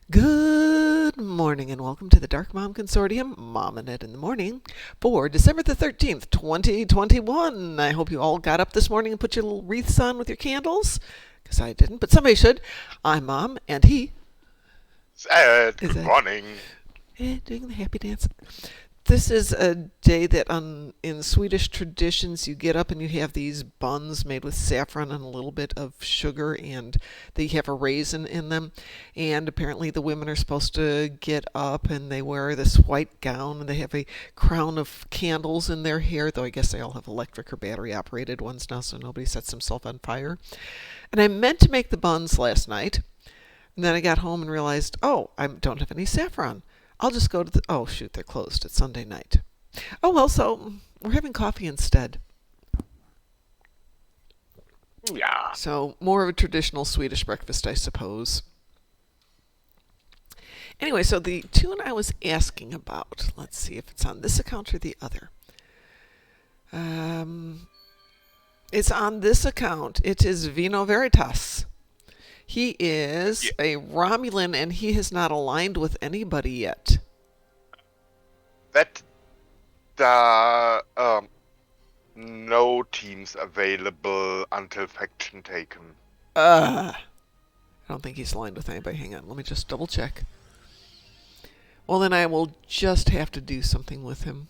Good morning and welcome to the Darkmom Consortium, Mom and Ed in the Morning, for December the 13th, 2021. I hope you all got up this morning and put your little wreaths on with your candles, because I didn't, but somebody should. I'm Mom, and he Ed, is good Ed, morning. doing the happy dance. This is a day that in Swedish traditions you get up and you have these buns made with saffron and a little bit of sugar, and they have a raisin in them. And apparently the women are supposed to get up and they wear this white gown and they have a crown of candles in their hair, though I guess they all have electric or battery operated ones now so nobody sets himself on fire. And I meant to make the buns last night, and then I got home and realized, oh, I don't have any saffron. I'll just go to the. Oh, shoot, they're closed. It's Sunday night. Oh, well, so we're having coffee instead. Yeah. So, more of a traditional Swedish breakfast, I suppose. Anyway, so the tune I was asking about, let's see if it's on this account or the other. Um, it's on this account. It is Vino Veritas. He is Yeah. a Romulan and he has not aligned with anybody yet. That no teams available until faction taken. I don't think he's aligned with anybody. Hang on, let me just double check. Well, then I will just have to do something with him.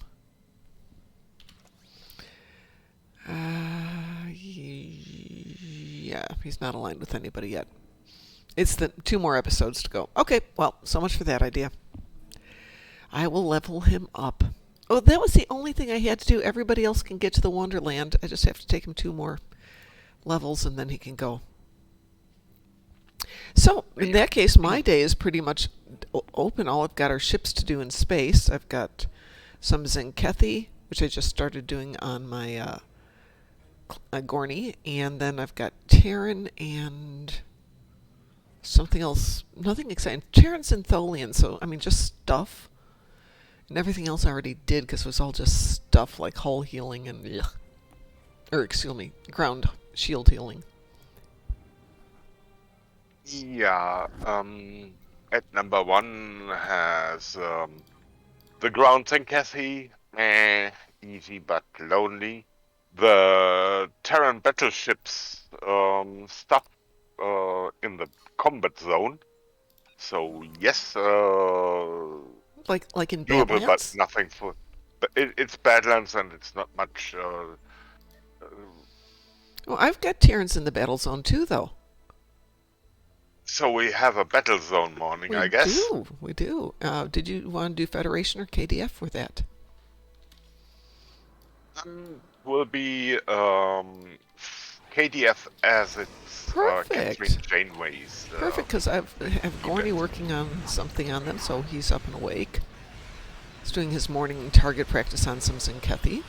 Yeah, he's not aligned with anybody yet. It's the 2 more episodes to go. Okay, well, so much for that idea. I will level him up. Oh, that was the only thing I had to do. Everybody else can get to the Wonderland. I just have to take him 2 more levels and then he can go. So, in that case, my day is pretty much open. All I've got are ships to do in space. I've got some Zenkethi, which I just started doing on my Gorny, and then I've got Terran and something else. Nothing exciting. Terrans and Tholian, so, I mean, just stuff. And everything else I already did because it was all just stuff like hull healing and. Ugh. Or, excuse me, ground shield healing. Yeah. At number one has the ground Tenkathy. Easy but lonely. The Terran battleships stuff in the combat zone. So yes, Like in doable, but Badlands? nothing for. But it's Badlands and it's not much. Well, I've got Terrans in the battle zone too, though. So we have a battle zone morning, We I guess. do. We do. Did you want to do Federation or KDF for that? Will be KDF as it's Catherine Perfect. Janeway's Perfect, because I have Gorny event. working on something on them, so he's up and awake. He's doing his morning target practice on some Zenkethi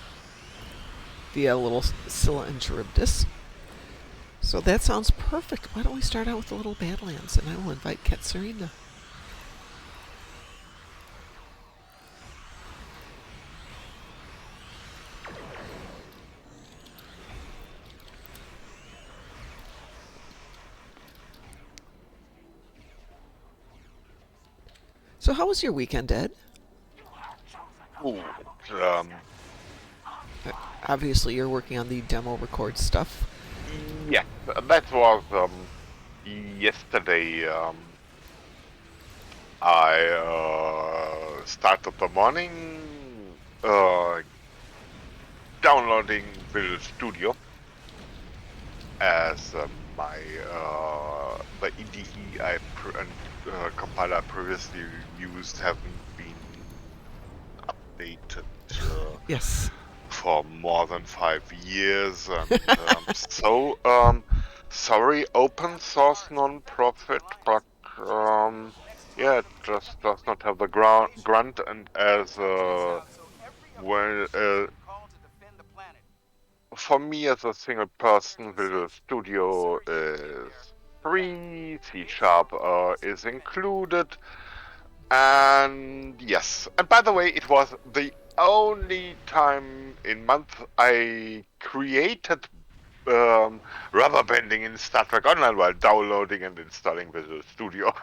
via a little Scylla and Charybdis. So that sounds perfect. Why don't we start out with the little Badlands, and I will invite Katsarina. So how was your weekend, Ed? Ooh, um, Uh, Obviously, you're working on the demo record stuff. yeah, that was yesterday. I started the morning downloading Visual Studio as my the IDE and compiler I previously used haven't been updated Yes. for more than 5 years, and so sorry, open source non-profit, but yeah, it just does not have the grunt, and as well. For me, as a single person, Visual Studio is free, C Sharp is included, and yes. And by the way, it was the only time in month I created rubber banding in Star Trek Online while downloading and installing Visual Studio.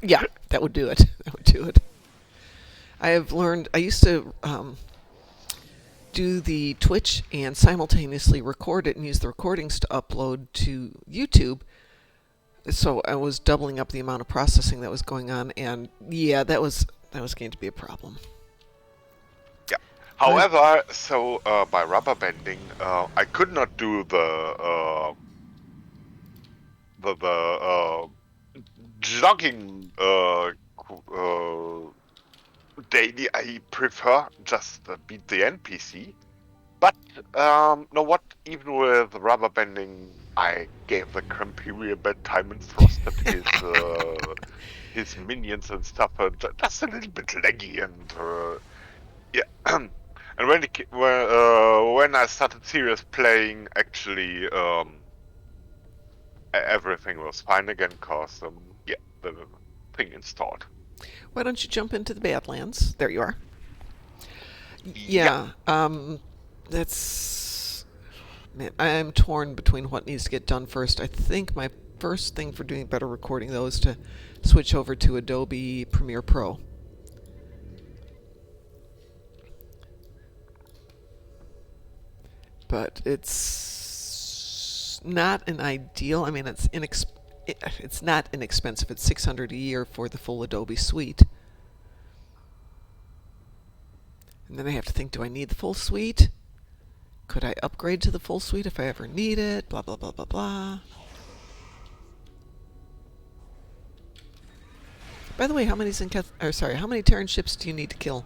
Yeah, that would do it. That would do it. I have learned. I used to do the Twitch and simultaneously record it and use the recordings to upload to YouTube. So I was doubling up the amount of processing that was going on, and yeah, that was going to be a problem. Yeah. However, so by rubber banding, I could not do the jogging daily. I prefer just beat the NPC. But know what? Even with rubber banding, I gave the Crimperia a bad time and frosted his minions and stuff. Just a little bit laggy and yeah. And when I started serious playing, actually everything was fine again. Cause yeah, the thing installed. Why don't you jump into the Badlands? There you are. Yeah. That's... Man, I'm torn between what needs to get done first. I think my first thing for doing better recording, though, is to switch over to Adobe Premiere Pro. But it's not an ideal... I mean, it's not inexpensive. It's $600 a year for the full Adobe suite. And then I have to think, do I need the full suite? Could I upgrade to the full suite if I ever need it? Blah, blah, blah, blah, blah. By the way, how many how many Terran ships do you need to kill?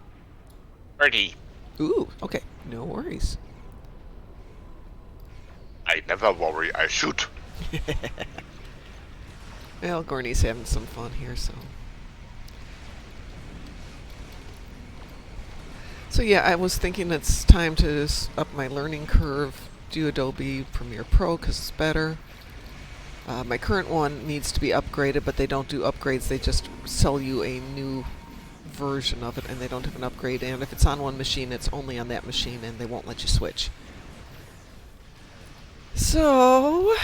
30. Ooh, okay. No worries. I never worry, I shoot. Well, Gorney's having some fun here, so... So yeah, I was thinking it's time to up my learning curve, do Adobe Premiere Pro because it's better. My current one needs to be upgraded, but they don't do upgrades. They just sell you a new version of it, and they don't have an upgrade. And if it's on one machine, it's only on that machine, and they won't let you switch. So,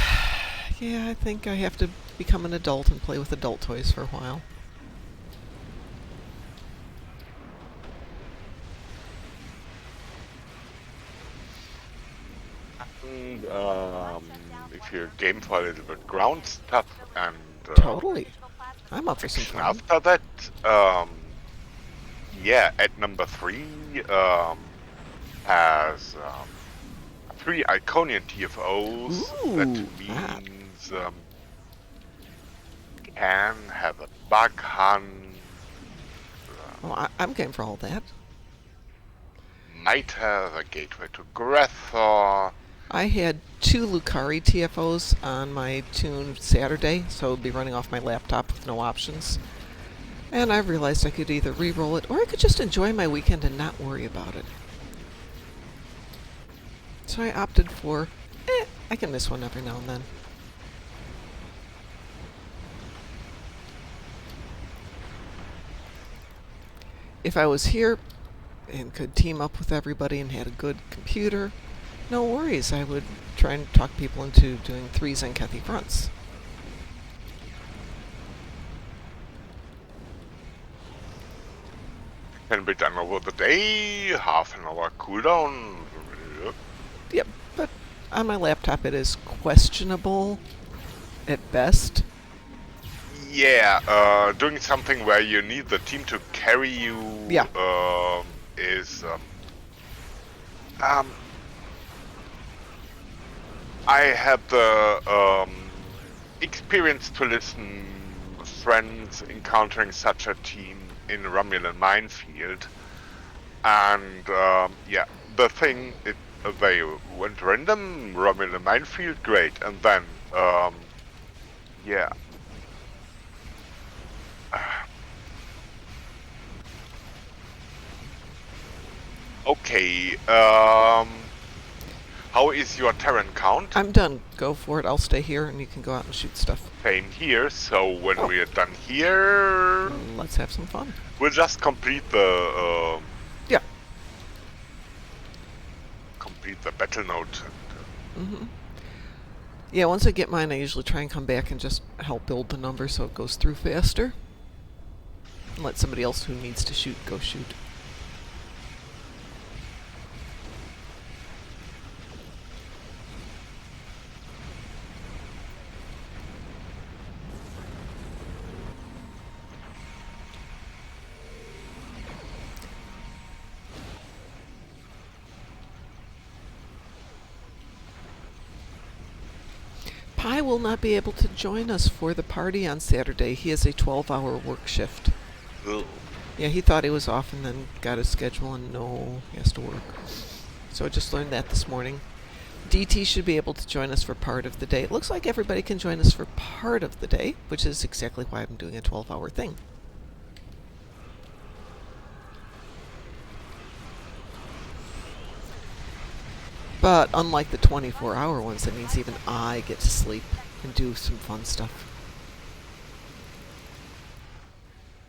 yeah, I think I have to become an adult and play with adult toys for a while. If you game for a little bit ground stuff and Totally. I'm up for some fun. after that, yeah, at number 3 has 3 Iconian TFOs. Ooh, that means can have a bug hunt. Well, I'm game for all that. Might have a gateway to Grethor. I had 2 Lucari TFOs on my tune Saturday, so it would be running off my laptop with no options. And I realized I could either re-roll it, or I could just enjoy my weekend and not worry about it. So I opted for, I can miss one every now and then. If I was here and could team up with everybody and had a good computer, no worries. I would try and talk people into doing 3 Zenkethi fronts. Can be done over the day, half an hour cooldown. Yep, but on my laptop it is questionable at best. Yeah, doing something where you need the team to carry you is I had the experience to listen friends encountering such a team in Romulan Minefield, and yeah, the thing they went random Romulan Minefield, great, and then yeah. Okay, how is your Terran count? I'm done. Go for it. I'll stay here and you can go out and shoot stuff. Same here, so when we are done here... Let's have some fun. We'll just complete the... yeah. Complete the battle note. Mm-hmm. Yeah, once I get mine, I usually try and come back and just help build the number so it goes through faster. And let somebody else who needs to shoot go shoot. Pi will not be able to join us for the party on Saturday. He has a 12-hour work shift. Ugh. Yeah, he thought he was off and then got his schedule and no, he has to work. So I just learned that this morning. DT should be able to join us for part of the day. It looks like everybody can join us for part of the day, which is exactly why I'm doing a 12-hour thing. But unlike the 24-hour ones, that means even I get to sleep and do some fun stuff.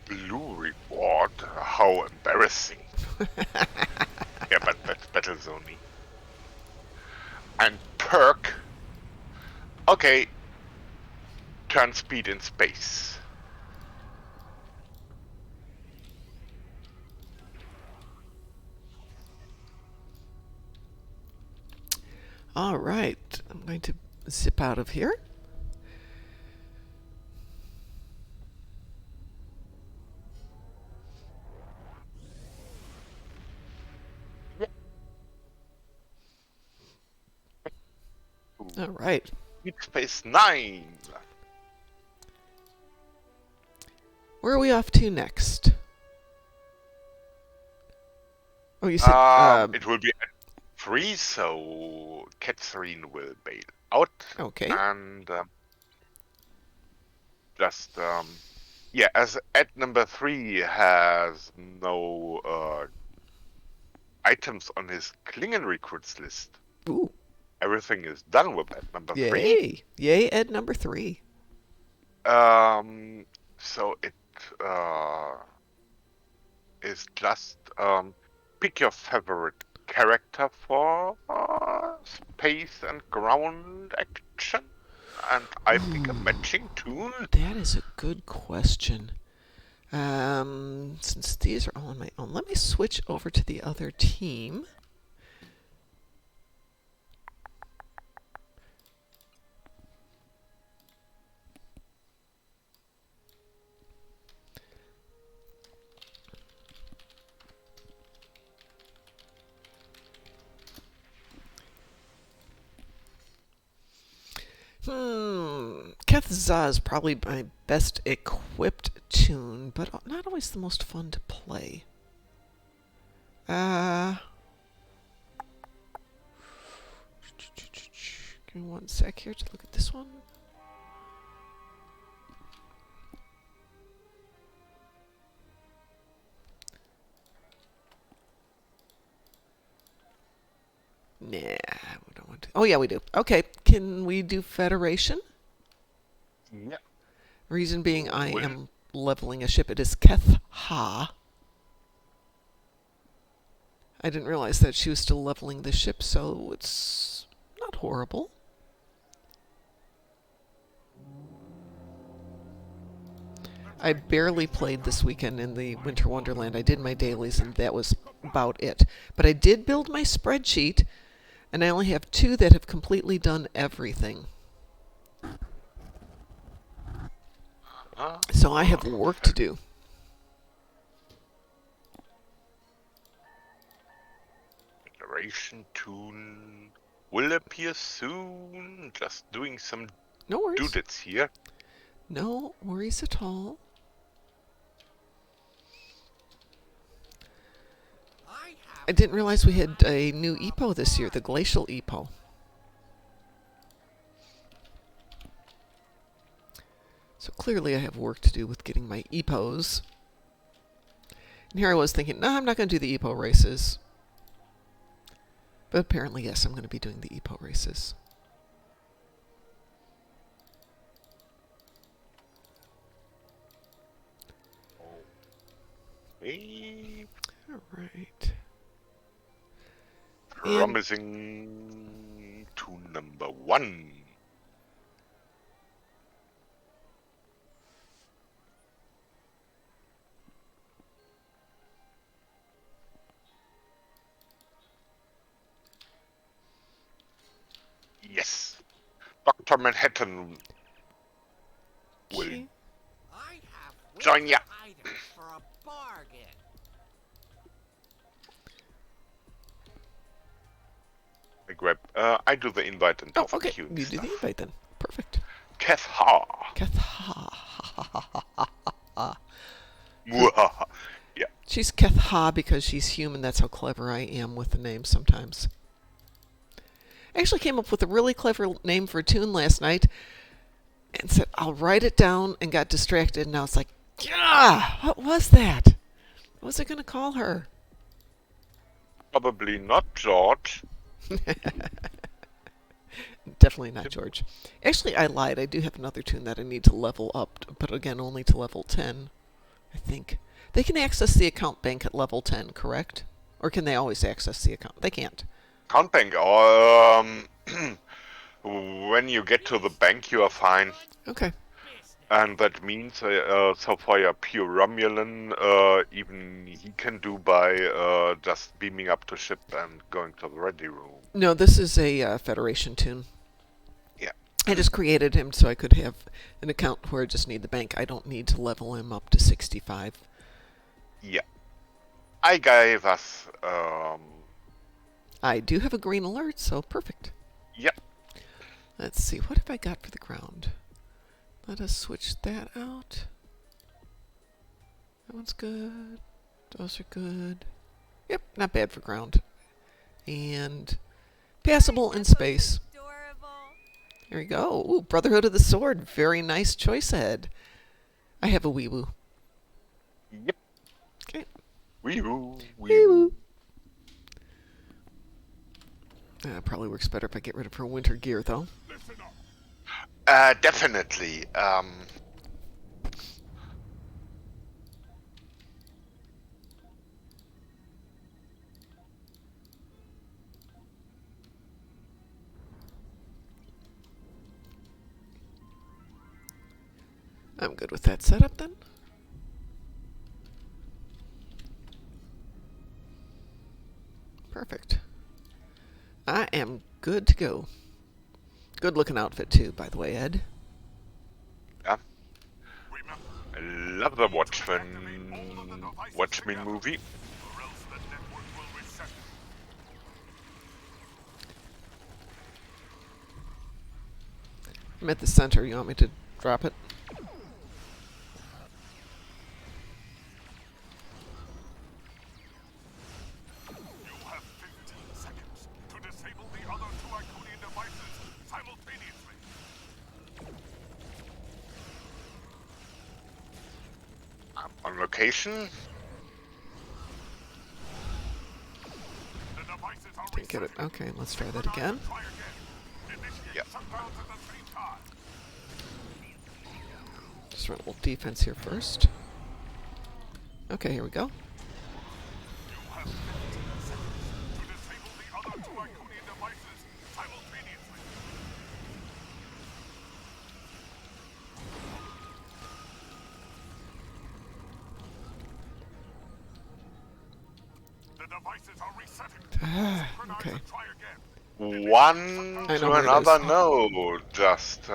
Blue reward? How embarrassing. Yeah, but that's battles only. And perk. Okay. Turn speed in space. All right, I'm going to zip out of here. All right. Speed space 9. Where are we off to next? Oh, you said... It will be at 3, so Catherine will bail out. okay. And just yeah, as ad number 3 has no items on his Klingon recruits list. Ooh. Everything is done with ad number 3. Yay. Yay, Ed number 3. So it is just pick your favorite character for space and ground action, and I pick a matching tune. That is a good question. Since these are all on my own, let me switch over to the other team. Kethza is probably my best equipped tune, but not always the most fun to play. Give me one sec here to look at this one. Nah, we don't want to. Oh, yeah, we do. Okay, can we do Federation? Yeah. Reason being, I am leveling a ship. It is Keth-Ha. I didn't realize that she was still leveling the ship, so it's not horrible. I barely played this weekend in the Winter Wonderland. I did my dailies, and that was about it. But I did build my spreadsheet, and I only have 2 that have completely done everything. So I have work to do. Federation tune will appear soon. Just doing some No worries. dudes here. No worries at all. I didn't realize we had a new EPO this year, the Glacial EPO. So clearly I have work to do with getting my EPOs. And here I was thinking, no, I'm not going to do the EPO races. But apparently, yes, I'm going to be doing the EPO races. Okay. All right. Promising tune number 1. Dr. Manhattan will Okay. I have join ya. items for a bargain. I do the invite and Oh, have a okay. queuing You do the stuff. invite then. Perfect. Kath Ha. Kath, ha. Mwahaha. Yeah. She's Kath Ha because she's human. That's how clever I am with the names sometimes. I actually came up with a really clever name for a tune last night and said, I'll write it down, and got distracted. And now it's like, yeah, what was that? What was I going to call her? Probably not George. Definitely not George. Actually, I lied. I do have another tune that I need to level up, but again, only to level 10, I think. They can access the account bank at level 10, correct? Or can they always access the account? They can't. Count bank. When you get to the bank, you are fine. Okay. And that means, so for your pure Romulan, even he can do by just beaming up to ship and going to the ready room. No, this is a Federation tune. Yeah. I just created him so I could have an account where I just need the bank. I don't need to level him up to 65. Yeah. I gave us, I do have a green alert, so perfect. Yep. Let's see, what have I got for the ground? Let us switch that out. That one's good. Those are good. Yep, not bad for ground. And passable in space. There we go. Ooh, Brotherhood of the Sword. Very nice choice, Ed. I have a wee-woo. Yep. Okay. Wee-woo. Wee-woo. Probably works better if I get rid of her winter gear, though. Definitely. I'm good with that setup, then. Perfect. I am good to go. Good looking outfit, too, by the way, Ed. Yeah. I love the Watchmen movie. I'm at the center. You want me to drop it? You have 15 seconds to disable the other two Iconian devices simultaneously. I'm on location. The devices are Didn't get it. Okay, let's try that again. Try again. Initiate Yep. shutdowns at the same time. Just run a little defense here first. Okay, here we go. You have 15 seconds to disable the other two Iconian devices simultaneously. The devices are resetting. Synchronize Okay. and try again. One I know to where it another is. node. Just,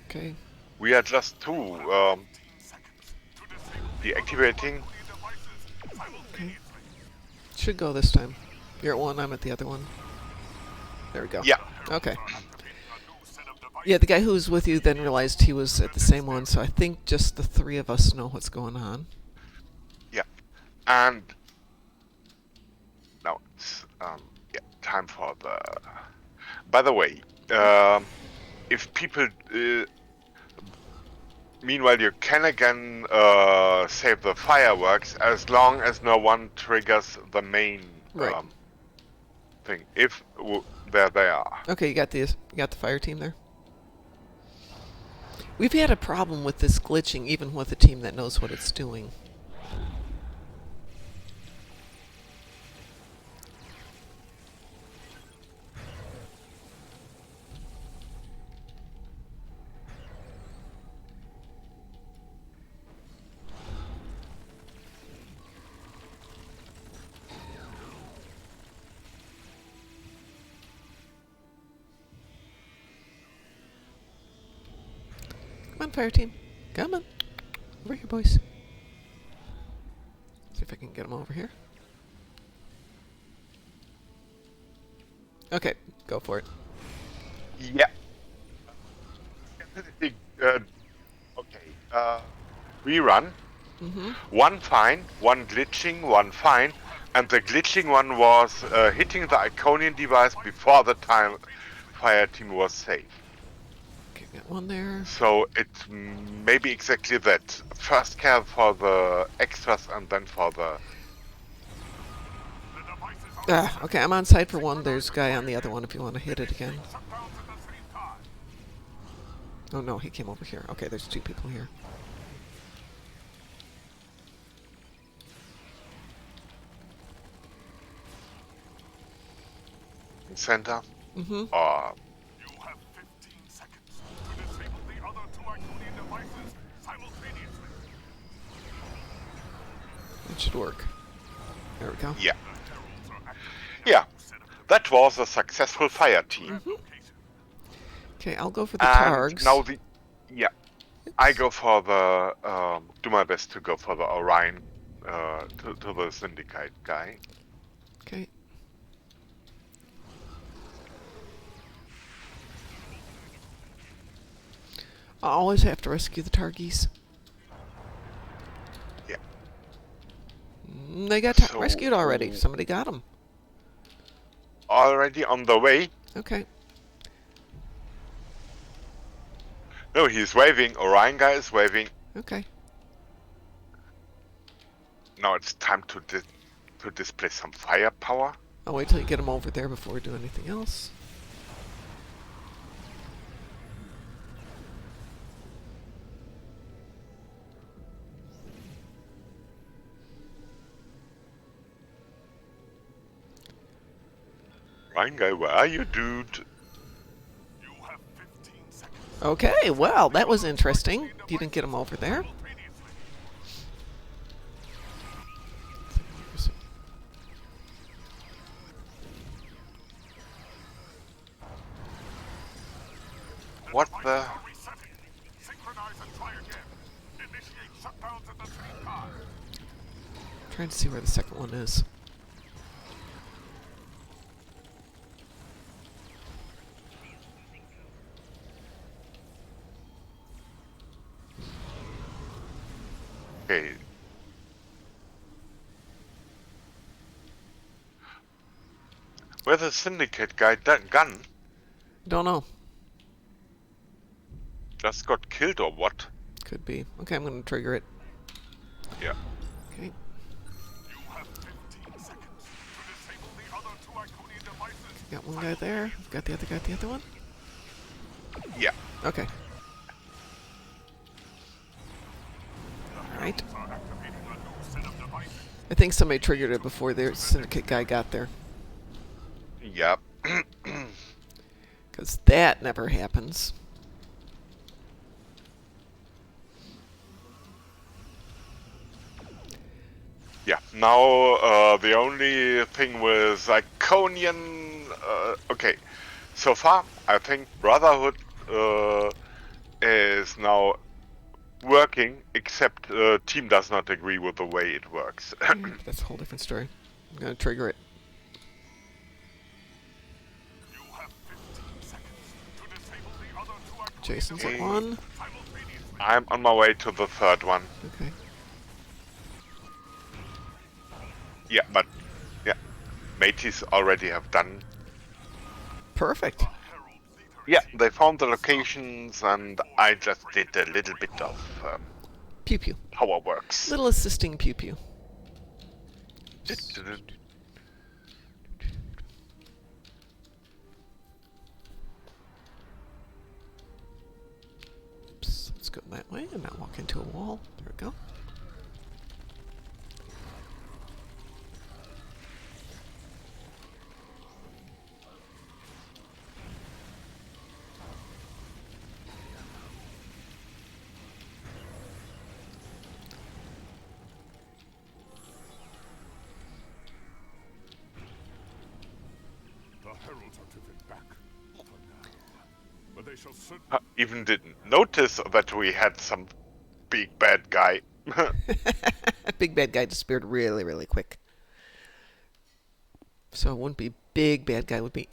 Okay. we are just two. 15 seconds to disable the Deactivating. Iconian devices simultaneously. Should go this time. You're at one, I'm at the other one. There we go. Yeah. Okay. Activating a new set of devices. Yeah, the guy who was with you then realized he was at the same one, so I think just the three of us know what's going on. Yeah. And now it's yeah, time for the. By the way, if people, meanwhile, you can again save the fireworks as long as no one triggers the main Right. thing. If there they are. Okay, you got the fire team there? We've had a problem with this glitching even with a team that knows what it's doing. fire team. Come on. Over here, boys. See if I can get them over here. Okay, go for it. Yeah. Okay. Rerun. Mm-hmm. One fine, one glitching, one fine, and the glitching one was hitting the Iconian device before the time fire team was safe. Okay, got one there. So it's maybe exactly that. First care for the extras and then for the... The devices are Ah, okay, I'm on site for one. There's a guy on the other one if you want to hit it again. shutdowns at the same time. Oh no, he came over here. Okay, there's two people here. center. Mm-hmm. Or You have 15 seconds to disable the other two Iconian devices simultaneously. It should work. There we go. yeah, Heralds are activating yeah. a new set of That was a successful fire team. location. Okay, I'll go for the And targs. now the... Yeah. I go for the... do my best to go for the Orion, to the Syndicate guy. Okay. I always have to rescue the targies. Yeah. They got So, rescued already. Somebody got them. Already on the way. Okay. No, he's waving. Orion guy is waving. Okay. Now it's time to display some firepower. I'll wait till you get them over there before we do anything else. Orion guy, where are you, dude? You have 15 seconds Okay, well, that was interesting. You didn't get them over there. simultaneously. What Devices the... are resetting. Synchronize and try again. Initiate shutdowns at the same time. Trying to see where the second one is. Okay. Where's the Syndicate guy? That gun Don't know. just got killed or what? Could be. Okay, I'm going to trigger it. Yeah. Okay. You have 15 seconds to disable the other two Iconian devices. Got one guy there. I've got the other one. Yeah. Okay. Alright. Are activating a new set of devices. I think somebody triggered it before their syndicate guy got there. Yeah. Because that never happens. Yeah. Now, the only thing with Iconian... okay. So far, I think Brotherhood is now working, except Team does not agree with the way it works. That's a whole different story. I'm going to trigger it. You have 15 seconds to disable the other two Iconian Jason's at Okay. one. simultaneously. I'm on my way to the third one. Okay. Yeah, but... Yeah. Mateys already have done... Perfect. Herald leader Yeah, they found the locations and I just did a little bit of Pew pew. power works. Little assisting pew pew. Oops, let's go that way and not walk into a wall. There we go. The heralds are driven back for now. but they shall certainly. Even didn't notice that we had some big bad guy. Big bad guy disappeared really, really quick. So it wouldn't be big bad guy, it would be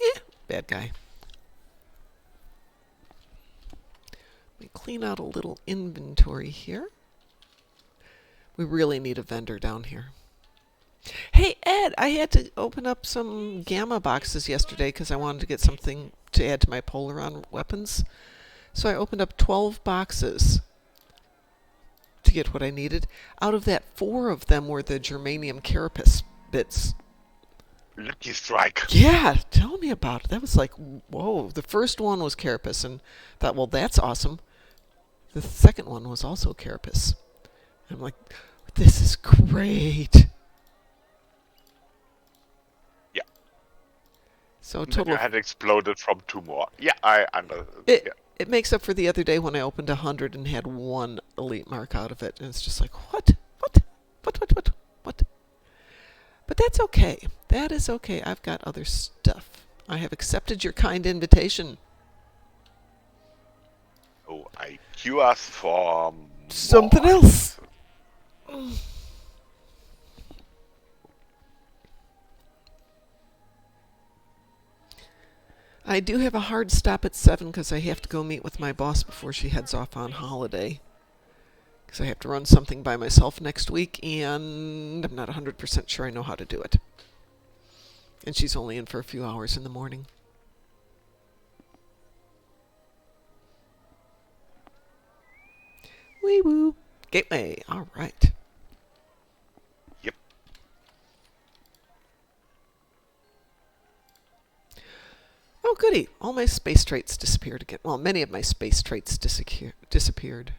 bad guy. Let me clean out a little inventory here. We really need a vendor down here. Hey, Ed, I had to open up some gamma boxes yesterday because I wanted to get something to add to my Polaron weapons. So I opened up 12 boxes to get what I needed. Out of that, 4 of them were the germanium carapace bits. Lucky strike. Yeah, tell me about it. That was like, whoa. The first one was carapace, and thought, well, that's awesome. The second one was also carapace. I'm like, this is great. Yeah. So total. Your head exploded from 2 more. Yeah, I understand. It makes up for the other day when I opened 100 and had 1 elite mark out of it, and it's just like, what? But that's okay. That is okay. I've got other stuff. I have accepted your kind invitation. Oh, I cue us for Something more. else. I do have a hard stop at 7 because I have to go meet with my boss before she heads off on holiday. Because I have to run something by myself next week, and I'm not 100% sure I know how to do it. And she's only in for a few hours in the morning. Wee woo. Gateway. All right. Yep. Oh, goody. All my space traits disappeared again. Well, many of my space traits disappeared.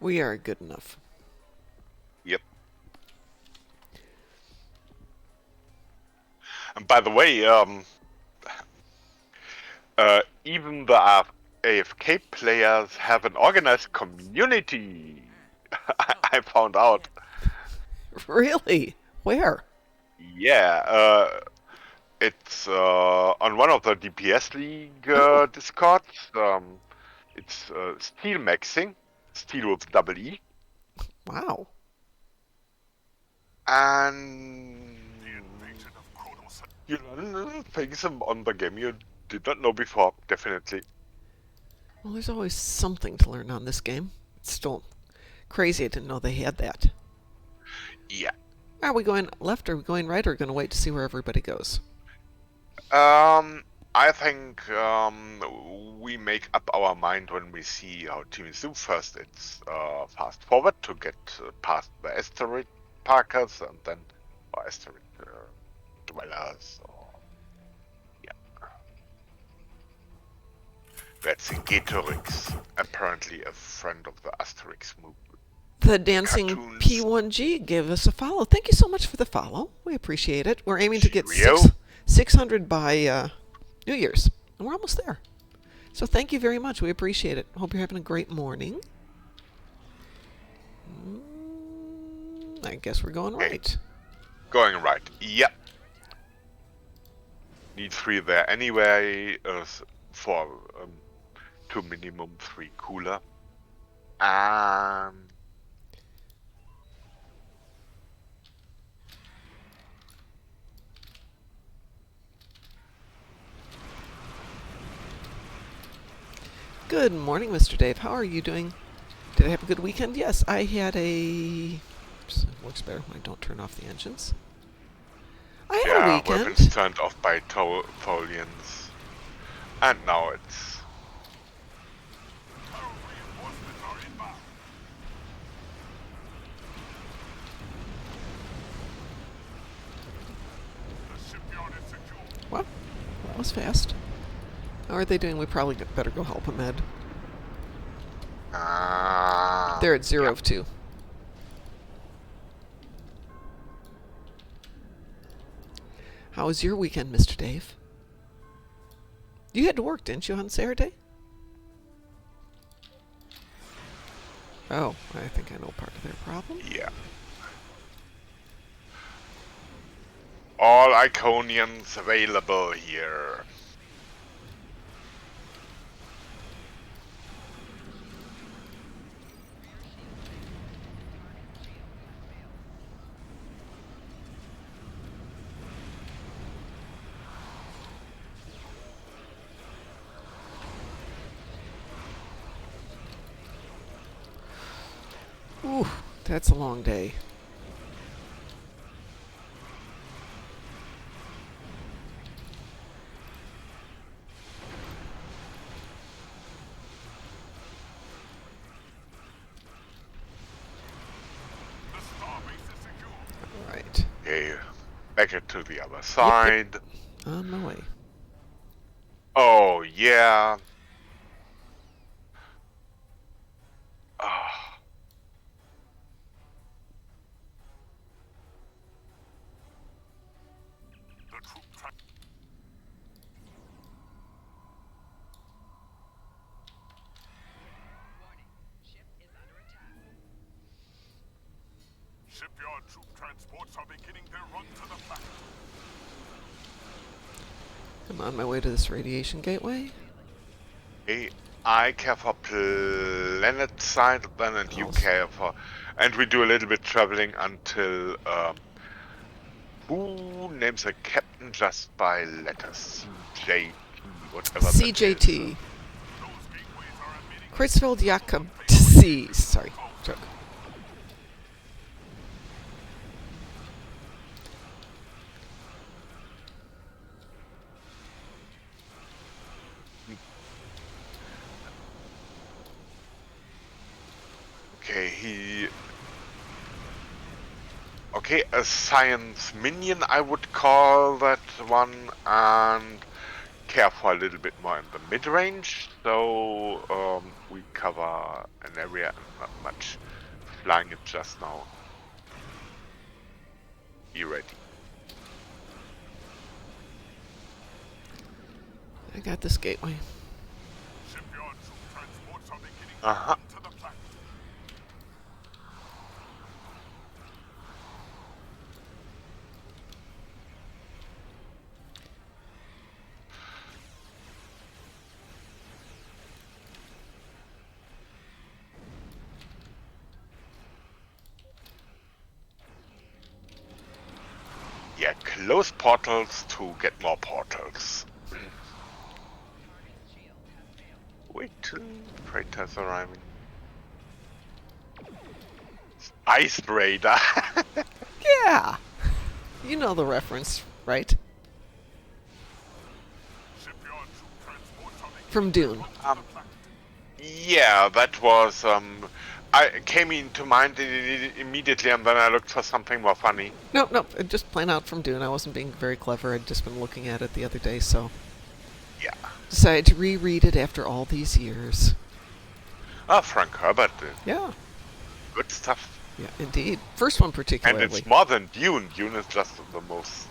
We are good enough. Yep. And by the way, even the AFK players have an organized community. I found out. Really? Where? Yeah, it's on one of the DPS League Discords. It's Steel Maxing, Steel with double E, Wow. and you learn things on the game you did not know before. Definitely. Well, there's always something to learn on this game. It's still crazy I didn't know they had that. Yeah. Are we going left or are we going right, or are we going to wait to see where everybody goes? I think we make up our mind when we see how teams do. First, it's fast forward to get past the asteroid parkers, and then asteroid dwellers. Or, yeah, that's Gatorix, apparently a friend of the Asterix movement. The Dancing Cartoons. P1G gave us a follow. Thank you so much for the follow. We appreciate it. We're aiming to get Cheerio. 600 by New Year's, and we're almost there. So thank you very much. We appreciate it. Hope you're having a great morning. I guess we're going right. Going right. Yep. Need 3 there anyway, for to minimum 3 cooler. Good morning, Mr. Dave. How are you doing? Did I have a good weekend? Yes, I had a... It works better when I don't turn off the engines. I had a weekend. Weapons turned off by Folians. And now it's... Reinforcements are inbound. The shipyard is secure. Well, that was fast. How are they doing? We probably better go help them, Ed. They're at 0 of 2. How was your weekend, Mr. Dave? You had to work, didn't you, on Saturday? Oh, I think I know part of their problem. Yeah. All Iconians available here. Ooh, that's a long day. The starbase is secure. All right, Okay, back it to the other side. on my way. Oh, yeah. Ah. The troop tra- Shipyard troop transports are beginning their run to the planet. I'm on my way to this radiation gateway. Okay, I care for planet side, then and you care for... And we do a little bit traveling until... who names a captain just by letters? CJT, whatever that is. CJT. Those gateways are emitting Kreuzfeld Jakob C. Sorry, joke. Okay, Okay, a science minion, I would call that one, and care for a little bit more in the mid-range, so we cover an area and not much flying it just now. Be ready. I got this gateway. shipyard troop transports are beginning Uh-huh. their run to the planet. Yeah, close portals to get more portals. Wait till freighters arriving. Ice Raider. Yeah! You know the reference, right? Shipyard troop transports are beginning From Dune. Yeah, that was I came into mind immediately, and then I looked for something more funny. Nope, nope. Just plain out from Dune. I wasn't being very clever. I'd just been looking at it the other day, so Yeah. decided to reread it after all these years. Ah, Frank Herbert. Yeah, Good stuff. yeah, indeed. First one And particularly. it's more than Dune. Dune is just the most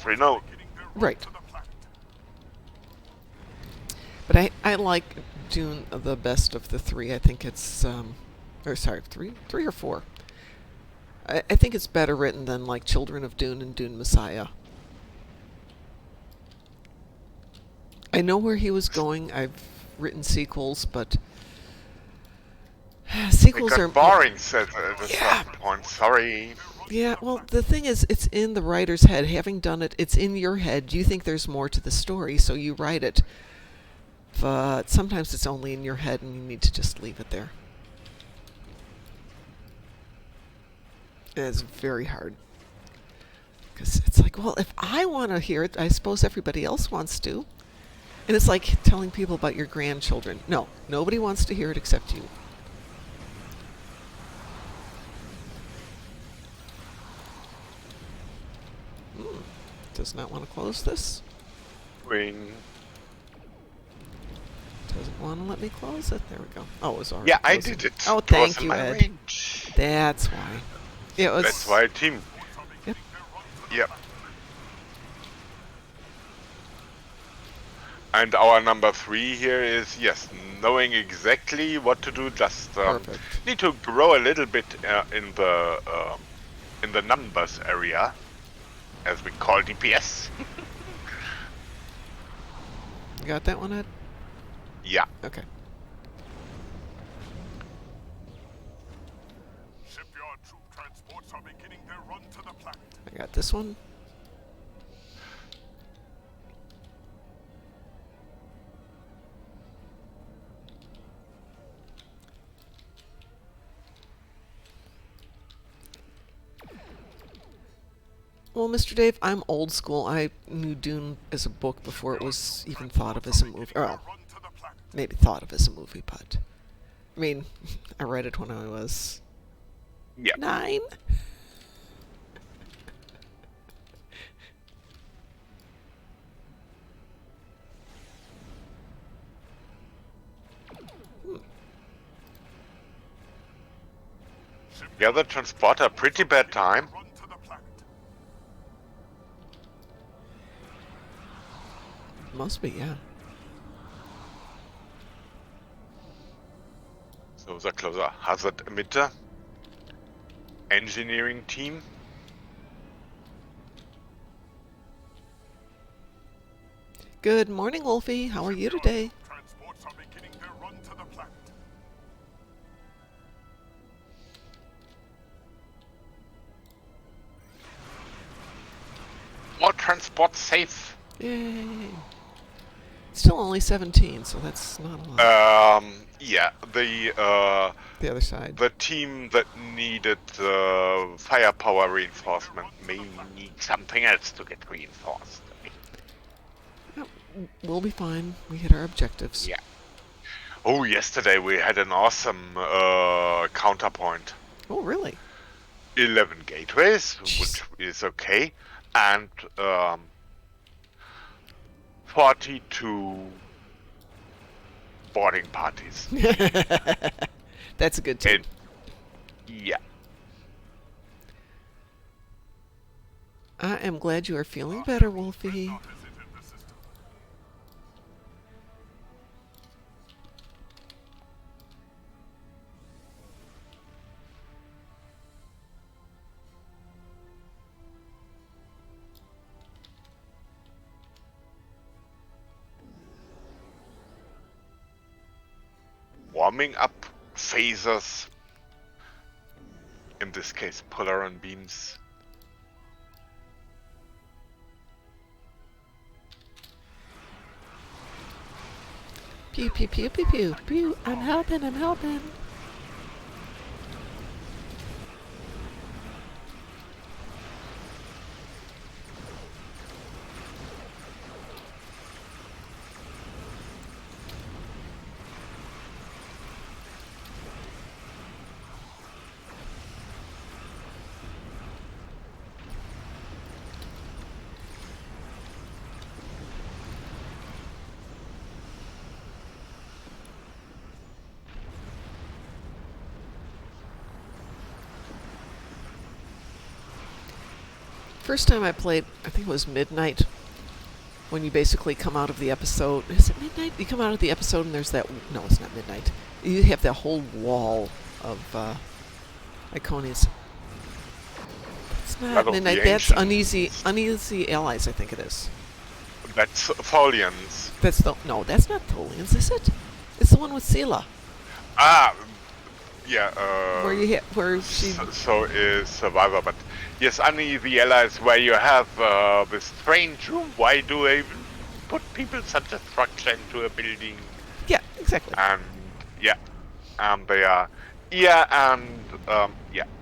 renowned. beginning their run Right. to the planet. But I like Dune the best of the three. I think it's or sorry, three or four. I think it's better written than like Children of Dune and Dune Messiah. I know where he was going. I've written sequels, but It sequels got are boring, said at a Yeah. certain point. Sorry. Yeah, well, the thing is, it's in the writer's head. Having done it, it's in your head. You think there's more to the story, so you write it. But sometimes it's only in your head, and you need to just leave it there. And it's very hard. Because it's like, well, if I want to hear it, I suppose everybody else wants to. And it's like telling people about your grandchildren. No, nobody wants to hear it except you. Does not want to close this. Wing. Doesn't want to let me close it. There we go. Oh, it was already Yeah, I closing. did it. Oh, It was thank in you, my Ed. range. That's why. It was. That's why, team. Yep. Yep. And our number 3 here is, yes, knowing exactly what to do. Just Perfect. need to grow a little bit in the numbers area, as we call DPS. You got that one, Ed? Yeah. Okay. Shipyard troop transports are beginning their run to the planet. I got this one. Well, Mr. Dave, I'm old school. I knew Dune as a book before it was even thought of as a movie. Well, Run to the planet. maybe thought of as a movie, but I mean, I read it when I was Yeah. 9. Yeah, the transporter, pretty bad time. Run to the planet. Must be, yeah. So the closer hazard emitter. Engineering team. Good morning, Wolfie. How are you today? Transports are beginning their run to the planet. More transport safe. Yay. Still only 17, so that's not a lot. Yeah, The other side. the team that needed firepower reinforcement may need something else to get reinforced. Yep, we'll be fine. We hit our objectives. Yeah. Oh, yesterday we had an awesome counterpoint. Oh, really? 11 gateways, Jeez. which is okay, and 42 boarding parties. That's a good team. Yeah. I am glad you are feeling better, Wolfie. Not as it in the system. Warming up phasers. In this case, Polaron beams. Pew, pew, pew, pew, pew, pew. I'm helping, I'm helping. First time I played, I think it was midnight, when you basically come out of the episode. Is it midnight? You come out of the episode and there's that. No, it's not midnight. You have that whole wall of Iconians. It's not Battle of midnight. the That's Ancients. uneasy allies. I think it is. That's Tholians. That's the no. That's not Tholians, is it? It's the one with Sela, Ah, yeah. where you hit where she. So is Survivor, but yes, only the allies where you have this strange room. Why do I even put people such a structure into a building? Yeah, exactly. And yeah, they are yeah,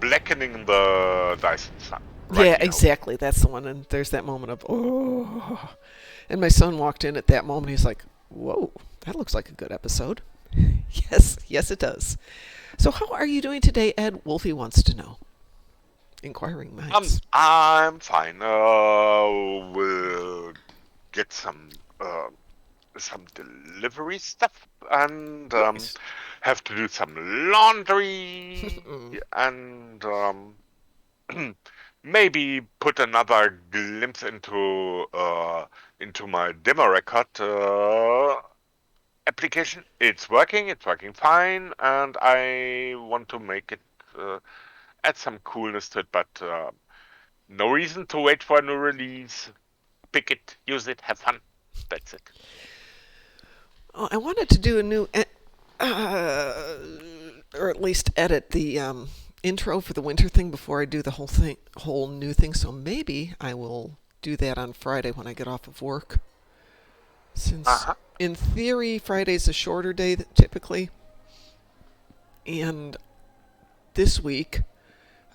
blackening the Dyson sun. Right Yeah, now. exactly. That's the one. And there's that moment of oh, and my son walked in at that moment. He's like, "Whoa, that looks like a good episode." Yes, it does. So, how are you doing today, Ed? Wolfie wants to know. Inquiring minds. I'm fine. We'll get some delivery stuff and Nice. have to do some laundry and maybe put another glimpse into my demo record application. It's working fine, and I want to make it add some coolness to it, but no reason to wait for a new release. Pick it, use it, have fun. That's it. Oh, I wanted to do a new, or at least edit the intro for the winter thing before I do the whole new thing. So maybe I will do that on Friday when I get off of work. Since in theory Friday's a shorter day typically, and this week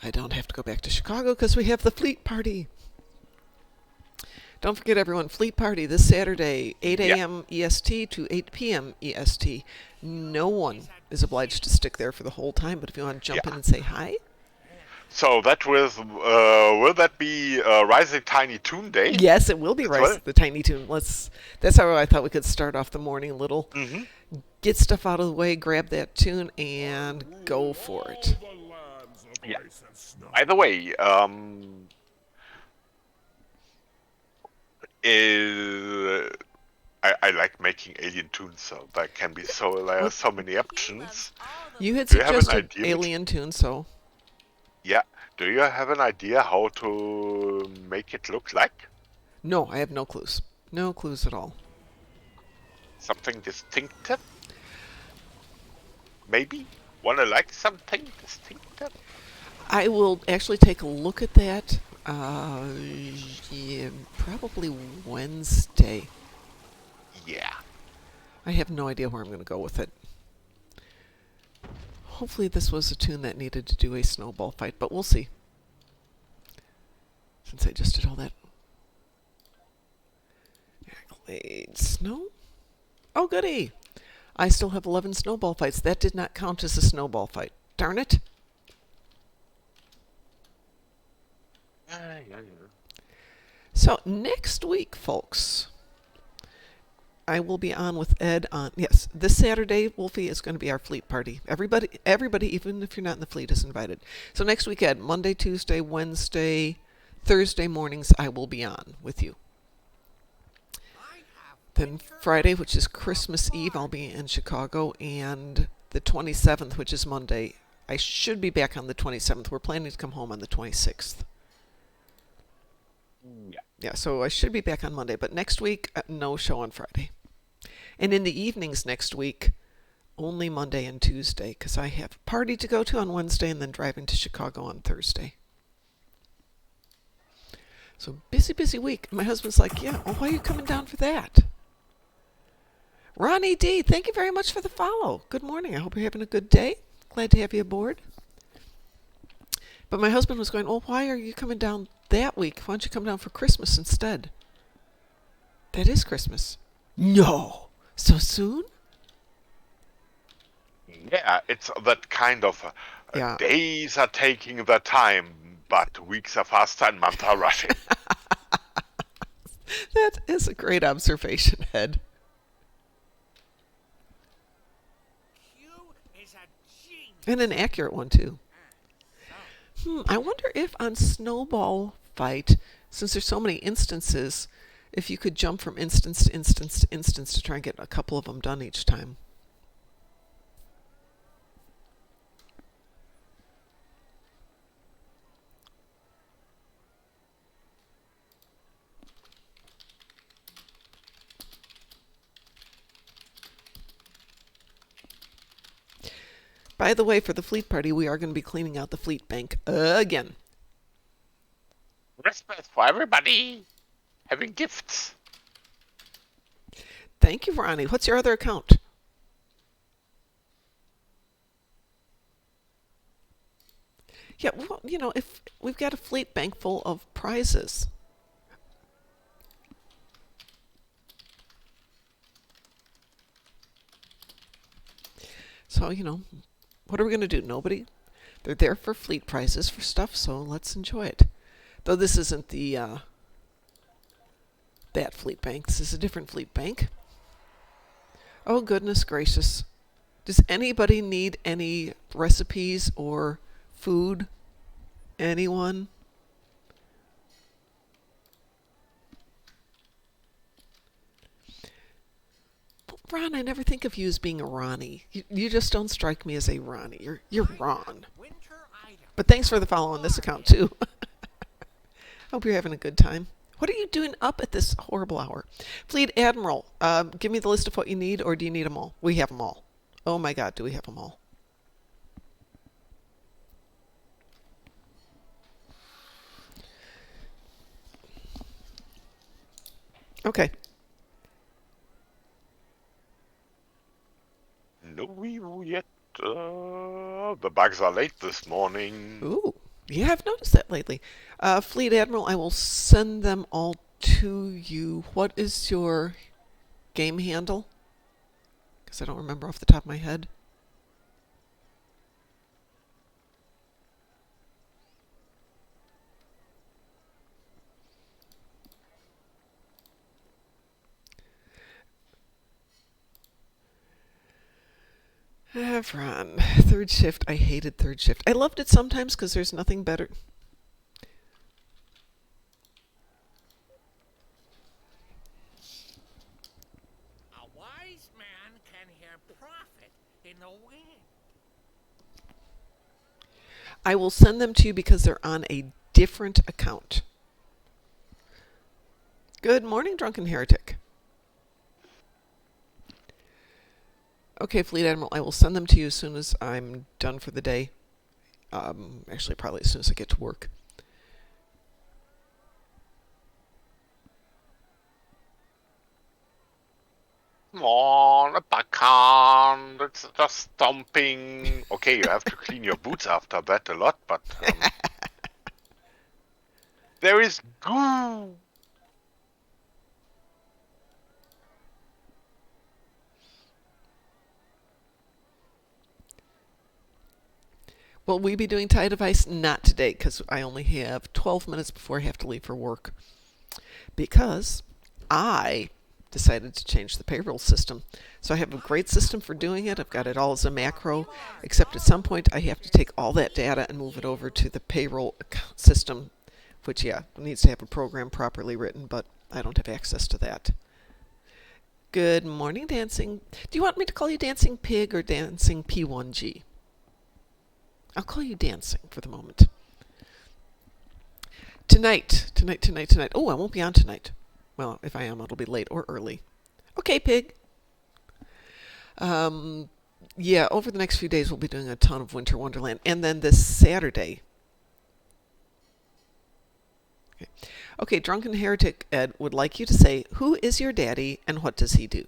I don't have to go back to Chicago because we have the Fleet Party. Don't forget, everyone, Fleet Party this Saturday, 8 a.m. EST to 8 p.m. EST. No one is obliged to stick there for the whole time, but if you want to jump in and say hi. So that will that be Rising Tiny Toon Day? Yes, it will be Rise the Tiny Toon. That's how I thought we could start off the morning a little. Get stuff out of the way, grab that tune, and go for it. Yeah. By the way, I like making alien tunes, so there can be so many options. You had Do you have an suggested idea alien tune, so yeah. Do you have an idea how to make it look like? no, I have no clues. No clues at all. Something distinctive? Maybe? Wanna like something distinctive? I will actually take a look at that. Yeah, probably Wednesday. Yeah. I have no idea where I'm going to go with it. Hopefully this was a tune that needed to do a snowball fight, but we'll see. Since I just did all that. Accolade snow? Oh, goody! I still have 11 snowball fights. That did not count as a snowball fight. Darn it! So next week, folks, I will be on with Ed on, yes, this Saturday, Wolfie, is going to be our Fleet Party. Everybody, even if you're not in the fleet, is invited. So next week, Ed, Monday, Tuesday, Wednesday, Thursday mornings, I will be on with you. Then Friday, which is Christmas Eve, I'll be in Chicago, and the 27th, which is Monday, I should be back on the 27th. We're planning to come home on the 26th. Yeah, so I should be back on Monday, but next week, no show on Friday. And in the evenings next week, only Monday and Tuesday, because I have a party to go to on Wednesday and then driving to Chicago on Thursday. So busy week. My husband's like, yeah, well, why are you coming down for that? Ronnie D., thank you very much for the follow. Good morning. I hope you're having a good day. Glad to have you aboard. But my husband was going, well, why are you coming down that week? Why don't you come down for Christmas instead? That is Christmas. No. So soon? Yeah, it's that kind of days are taking their time, but weeks are faster and months are rushing. That is a great observation, Ed. And an accurate one, too. I wonder if on Snowball Fight, since there's so many instances, if you could jump from instance to instance to instance to try and get a couple of them done each time. By the way, for the Fleet Party, we are going to be cleaning out the Fleet Bank again. Christmas for everybody! Having gifts! Thank you, Ronnie. What's your other account? Yeah, well, you know, if we've got a Fleet Bank full of prizes. So, you know, what are we going to do? Nobody? They're there for fleet prizes for stuff, so let's enjoy it. Though this isn't the that Fleet Bank. This is a different Fleet Bank. Oh, goodness gracious. Does anybody need any recipes or food? Anyone? Ron, I never think of you as being a Ronnie. You just don't strike me as a Ronnie. You're Ron. Winter item. But thanks for the follow on this account, too. Hope you're having a good time. What are you doing up at this horrible hour? Fleet Admiral, give me the list of what you need, or do you need them all? We have them all. Oh my god, do we have them all? Okay. No review yet. The bugs are late this morning. Ooh. Yeah, I've noticed that lately. Fleet Admiral, I will send them all to you. What is your game handle? Because I don't remember off the top of my head. Evron. Third shift. I hated third shift. I loved it sometimes because there's nothing better. A wise man can hear profit in the wind. I will send them to you because they're on a different account. Good morning, Drunken Heretic. Okay, Fleet Admiral, I will send them to you as soon as I'm done for the day. Actually, probably as soon as I get to work. Come on, a backhand. It's just stomping. Okay, you have to clean your boots after that a lot, but there is goo. Will we be doing tie device? Not today, because I only have 12 minutes before I have to leave for work. Because I decided to change the payroll system. So I have a great system for doing it. I've got it all as a macro, except at some point I have to take all that data and move it over to the payroll system, which, yeah, needs to have a program properly written, but I don't have access to that. Good morning, Dancing. Do you want me to call you Dancing Pig or Dancing P1G? I'll call you Dancing for the moment. Tonight. Oh, I won't be on tonight. Well, if I am, it'll be late or early. Okay, Pig. Yeah, over the next few days, we'll be doing a ton of Winter Wonderland. And then this Saturday. Okay, Drunken Heretic Ed would like you to say, who is your daddy and what does he do?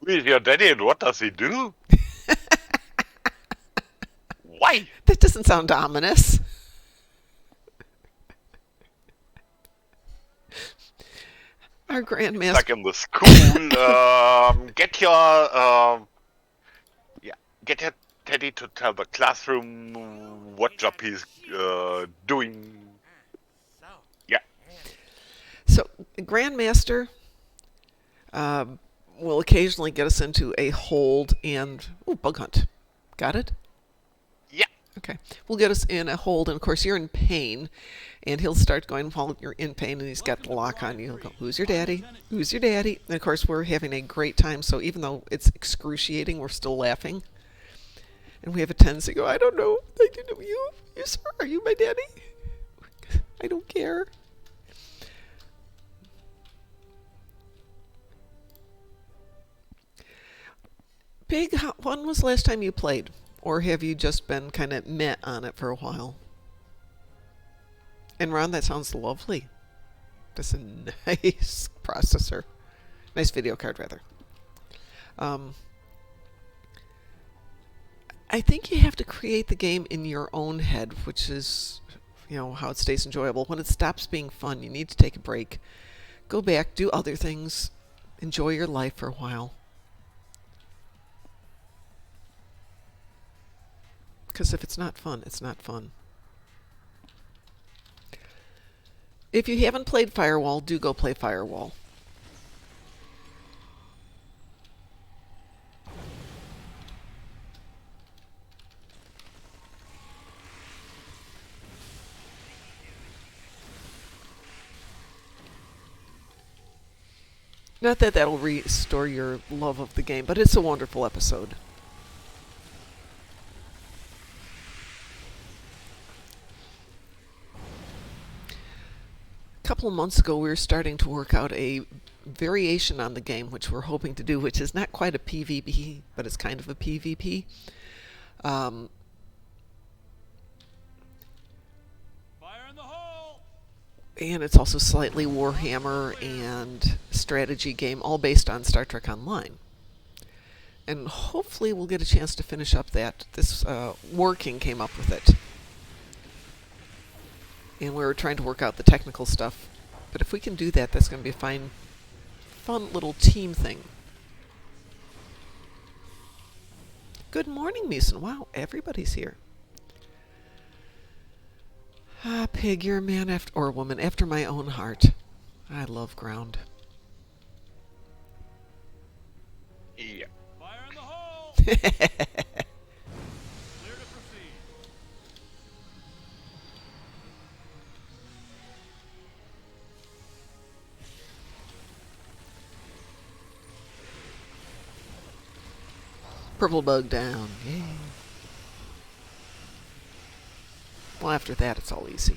Who is your daddy and what does he do? Why? That doesn't sound ominous. Our Grandmaster. Like in the school, get your daddy to tell the classroom what job he's doing. So, Yeah. So, Grandmaster will occasionally get us into a hold and bug hunt. Got it? Yeah. Okay. We'll get us in a hold, and of course you're in pain, and he'll start going while you're in pain, and he's got the lock on you. He'll go, "Who's your daddy? Who's your daddy?" And of course we're having a great time. So even though it's excruciating, we're still laughing, and we have a tendency to go, "I don't know. I don't know you. You sir, are you my daddy? I don't care." Pig, when was the last time you played? Or have you just been kind of meh on it for a while? And Ron, that sounds lovely. That's a nice processor. Nice video card, rather. I think you have to create the game in your own head, which is, how it stays enjoyable. When it stops being fun, you need to take a break. Go back, do other things, enjoy your life for a while. Because if it's not fun, it's not fun. If you haven't played Firewall, do go play Firewall. Not that that'll restore your love of the game, but it's a wonderful episode. A couple of months ago, we were starting to work out a variation on the game, which we're hoping to do, which is not quite a PvP, but it's kind of a PvP. Fire in the hole! And it's also slightly Warhammer and strategy game, all based on Star Trek Online. And hopefully we'll get a chance to finish up that. This Borgking came up with it. And we were trying to work out the technical stuff. But if we can do that, that's going to be a fun little team thing. Good morning, Meeson. Wow, everybody's here. Ah, Pig, you're a man or a woman after my own heart. I love ground. Yeah. Fire in the hole! Clear to proceed. Purple bug down. Yay. Well, after that, it's all easy.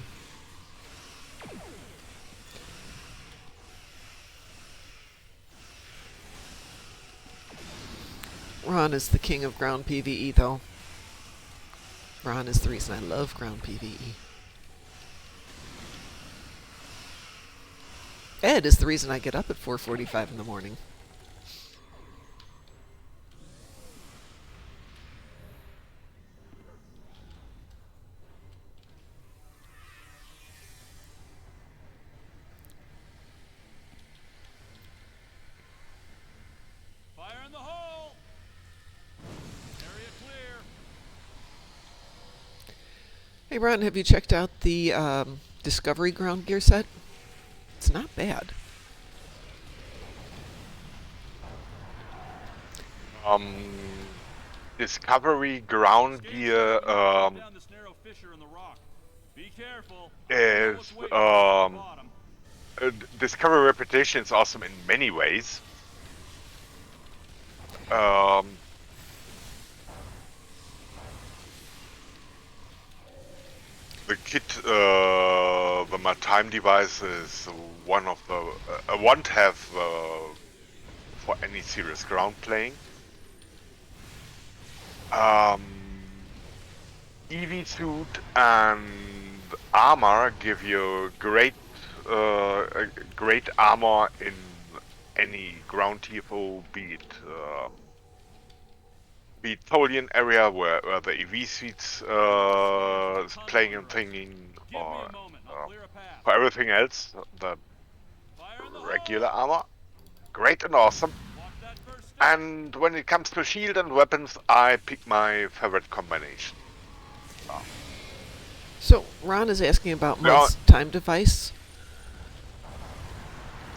Ron is the king of ground PvE, though. Ron is the reason I love ground PvE. Ed is the reason I get up at 4:45 in the morning. Fire in the hole! Area clear. Hey, Ron, have you checked out the Discovery ground gear set? It's not bad. Discovery ground gear Down this narrow fissure in the rock. Be careful. is What's waiting at the bottom. Discovery Reputation is awesome in many ways. The kit, the My Time device is one of the a want-have for any serious ground playing. EV suit and armor give you great armor in any ground TFO, be it Tholian area where the EV suits is playing and thinking, Give me or a moment. I'll clear a path. for everything else, the Fire in the regular hole! armor, great and awesome. Walk that first step. And when it comes to shield and weapons, I pick my favorite combination. So, Ron is asking about Yeah. Mud's time device.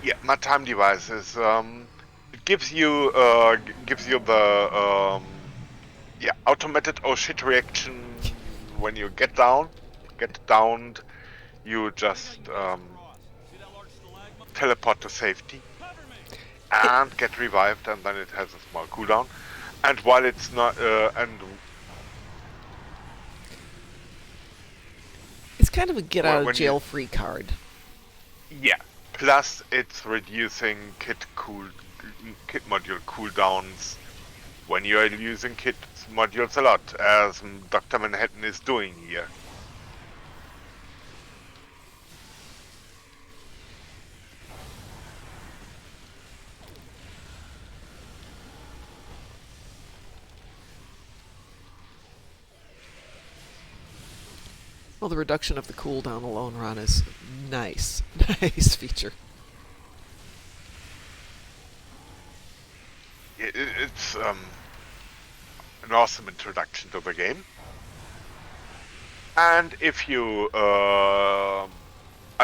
Yeah, my time device is it gives you the automated oh shit reaction when you get downed, you just See that large stalagmite? teleport to safety Cover me. and get revived, and then it has a small cooldown. And while it's not It's kind of a get out When of you- jail free card. yeah, plus it's reducing kit module cooldowns when you are using kit modules a lot, as Dr. Manhattan is doing here. Well, the reduction of the cooldown alone, Ron, is nice. Nice feature. It's an awesome introduction to the game. And if you are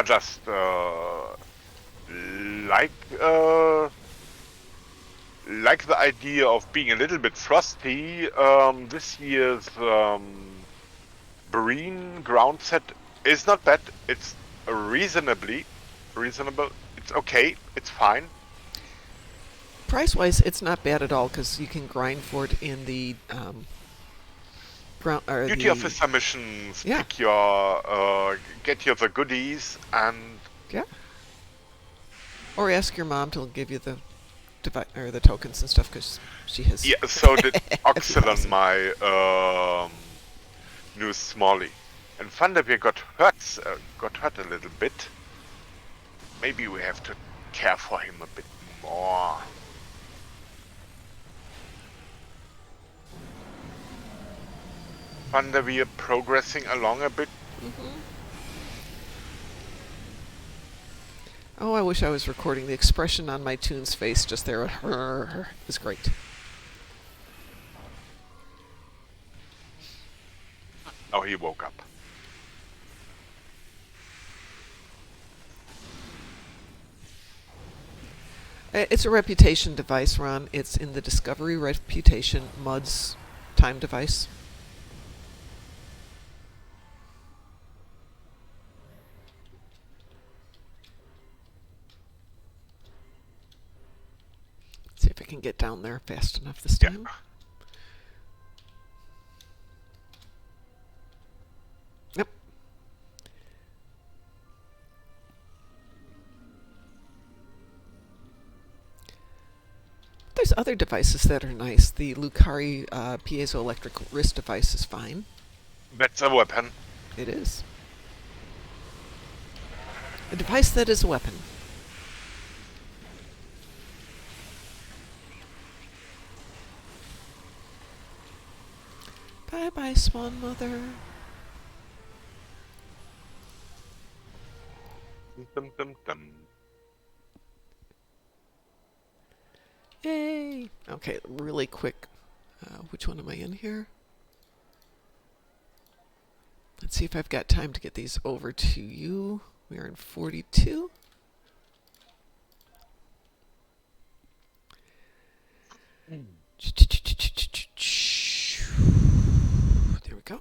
just like the idea of being a little bit frosty, this year's Breen ground set is not bad. It's reasonable. It's okay. It's fine. Price-wise, it's not bad at all because you can grind for it in the Duty officer missions. Yeah. Pick your get you the goodies and Yeah. Or ask your mom to give you the the tokens and stuff because she has. yeah. So did Oxel on 50,000. my new Smalley. And Thunderbeer got hurt a little bit. Maybe we have to care for him a bit more. Thunderbeer progressing along a bit. Oh, I wish I was recording. The expression on my Toon's face just there is great. Oh, he woke up. It's a reputation device, Ron. It's in the Discovery Reputation MUD's time device. See if I can get down there fast enough this Yeah. time. Yep. There's other devices that are nice. The Lucari piezoelectric wrist device is fine. That's a weapon. It is. A device that is a weapon. Bye-bye, Swan Mother. Dum, dum, dum. Yay! Okay, really quick. Which one am I in here? Let's see if I've got time to get these over to you. We are in 42. There we go.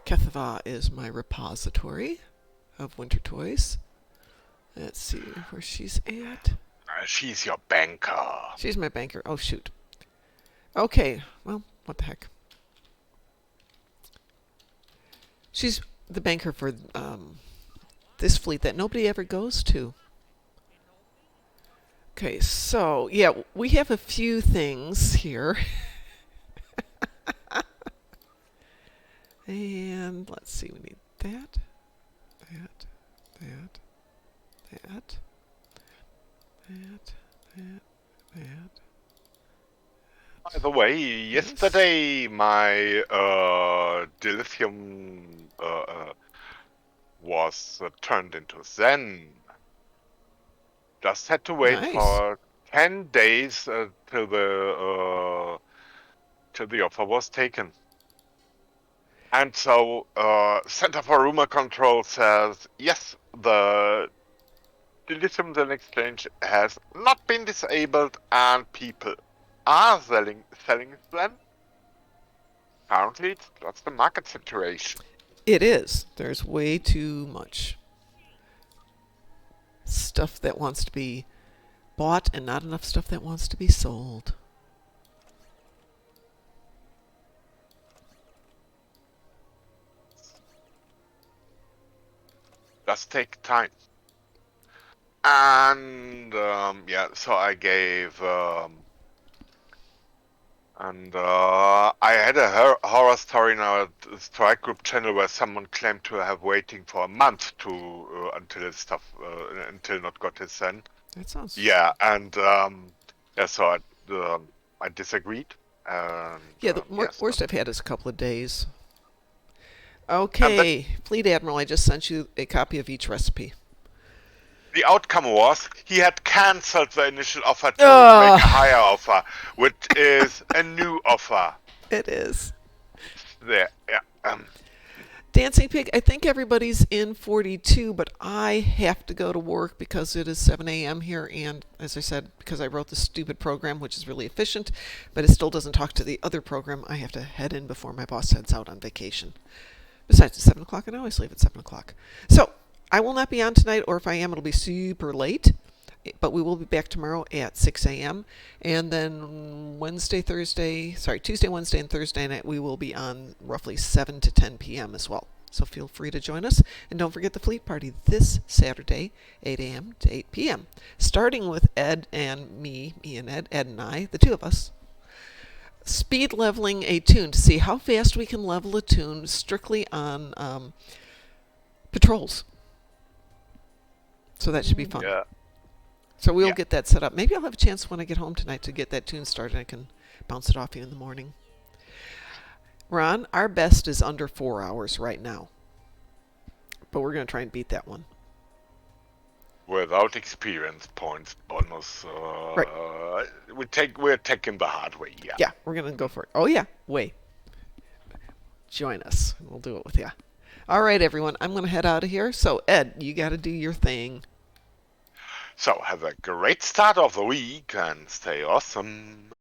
Kethava is my repository of winter toys. Let's see where she's at. She's your banker. She's my banker. Oh, shoot. Okay, well, what the heck. She's the banker for this fleet that nobody ever goes to. Okay, so, yeah, we have a few things here. And let's see, we need that, that, that, that, that, that, that. By the way, yesterday my dilithium was turned into Zen. Just had to wait Nice. for 10 days till the offer was taken. And so Center for Rumor Control says, yes, the dilithium Zen exchange has not been disabled and people are selling them. Apparently, it's just the market situation. It is. There's way too much stuff that wants to be bought and not enough stuff that wants to be sold. Does take time. And yeah, so I gave I had a horror story in our Strike Group channel where someone claimed to have waiting for a month to until his stuff until not got his Zen. That sounds... Yeah, and yeah, so I disagreed. And, Yeah, the yes, worst I've had is a couple of days. Okay, Fleet Admiral, I just sent you a copy of each recipe. the outcome was he had cancelled the initial offer to Ugh. make a higher offer, which is a new offer. It is. There, yeah. Dancing Pig, I think everybody's in 42, but I have to go to work because it is 7 a.m. here, and as I said, because I wrote this stupid program, which is really efficient, but it still doesn't talk to the other program, I have to head in before my boss heads out on vacation. Besides, it's 7 o'clock, and I always leave at 7 o'clock. So, I will not be on tonight, or if I am, it'll be super late. But we will be back tomorrow at 6 a.m. And then Tuesday, Wednesday, and Thursday night, we will be on roughly 7 to 10 p.m. as well. So feel free to join us. And don't forget the Fleet Party this Saturday, 8 a.m. to 8 p.m. Starting with Ed and me and Ed and I, the two of us, speed leveling a tune to see how fast we can level a tune strictly on patrols. So that should be fun. Yeah. So we'll Yeah. get that set up. Maybe I'll have a chance when I get home tonight to get that tune started. I can bounce it off you in the morning. Ron, our best is under 4 hours right now. But we're going to try and beat that one. Without experience points bonus. Right. We're taking the hard way. Yeah. Yeah, we're going to go for it. Oh, yeah. Wait. Join us. We'll do it with you. All right, everyone. I'm going to head out of here. So, Ed, you got to do your thing. So have a great start of the week and stay awesome.